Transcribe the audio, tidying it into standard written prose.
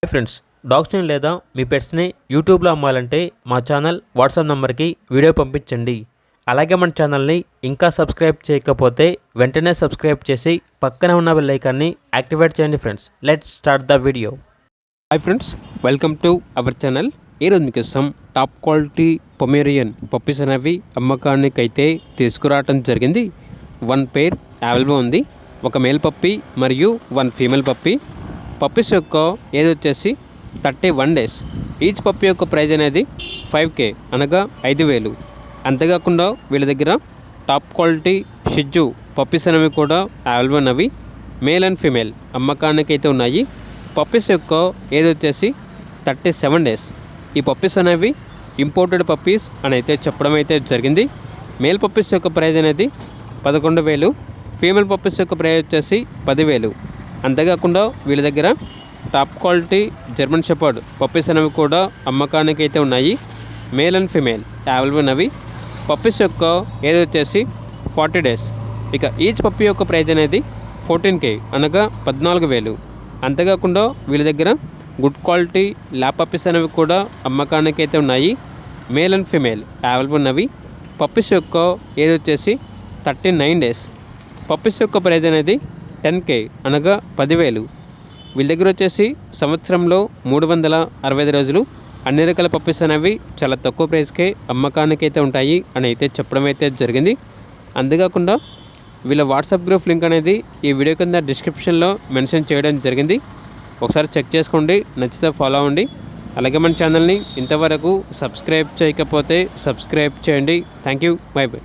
Hi friends, డాగ్స్ని లేదా మీ పెట్స్ని యూట్యూబ్లో అమ్మాలంటే మా ఛానల్ వాట్సాప్ నెంబర్కి వీడియో పంపించండి. అలాగే మన ఛానల్ని ఇంకా సబ్స్క్రైబ్ చేయకపోతే వెంటనే సబ్స్క్రైబ్ చేసి పక్కనే ఉన్న బెల్ ఐకాన్ని యాక్టివేట్ చేయండి. Friends, let's start the video. Hi friends, welcome to our channel. ఈరోజు మీకోసం టాప్ క్వాలిటీ పొమేరియన్ పప్పీస్ అనేవి అమ్మకానికి అయితే తీసుకురావడం జరిగింది. 1 పేర్ అవైలబుల్ ఉంది. ఒక మేల్ పప్పీ మరియు 1 ఫీమేల్ పప్పీ. పప్పీస్ యొక్క ఏజ్ వచ్చేసి 31 డేస్. ఈచ్ పప్పీ యొక్క ప్రైజ్ అనేది 5K అనగా 5,000. అంతేకాకుండా వీళ్ళ దగ్గర టాప్ క్వాలిటీ షిజ్జు పప్పీస్ అనేవి కూడా అవైలబుల్ ఉన్నవి. మేల్ అండ్ ఫీమేల్ అమ్మకానికి అయితే ఉన్నాయి. పప్పీస్ యొక్క ఏజ్ వచ్చేసి 37 డేస్. ఈ పప్పీస్ అనేవి ఇంపోర్టెడ్ పప్పీస్ అని అయితే చెప్పడం అయితే జరిగింది. మేల్ పప్పీస్ యొక్క ప్రైజ్ అనేది 11,000. ఫీమేల్ పప్పీస్ యొక్క ప్రైజ్ వచ్చేసి 10,000. అంతేకాకుండా వీళ్ళ దగ్గర top quality German shepherd puppies అనేవి కూడా అమ్మకానికి అయితే ఉన్నాయి. మేల్ అండ్ ఫీమేల్ అవైలబుల్ ఉన్నవి. పప్పీస్ యొక్క ఏజ్ వచ్చేసి 40 డేస్. ఇక ఈచ్ పప్పీ యొక్క ప్రైజ్ అనేది 14K అనగా 14,000. అంతేకాకుండా వీళ్ళ దగ్గర గుడ్ క్వాలిటీ ల్యాబ్ పప్పీస్ అనేవి కూడా అమ్మకానికి అయితే ఉన్నాయి. మేల్ అండ్ ఫీమేల్ అవైలబుల్ ఉన్నవి. పప్పీస్ యొక్క ఏజ్ వచ్చేసి 39 డేస్. పప్పీస్ యొక్క ప్రైజ్ అనేది 10K అనగా 10,000. వీళ్ళ దగ్గర వచ్చేసి సంవత్సరంలో 365 రోజులు అన్ని రకాల పప్పీస్ అనేవి చాలా తక్కువ ప్రైస్కే అమ్మకానికి అయితే ఉంటాయి అని అయితే చెప్పడం అయితే జరిగింది. అంతేకాకుండా వీళ్ళ వాట్సాప్ గ్రూప్ లింక్ అనేది ఈ వీడియో కింద డిస్క్రిప్షన్లో మెన్షన్ చేయడం జరిగింది. ఒకసారి చెక్ చేసుకోండి, నచ్చితే ఫాలో అవ్వండి. అలాగే మన ఛానల్ని ఇంతవరకు సబ్స్క్రైబ్ చేయకపోతే సబ్స్క్రైబ్ చేయండి. Thank you, by by.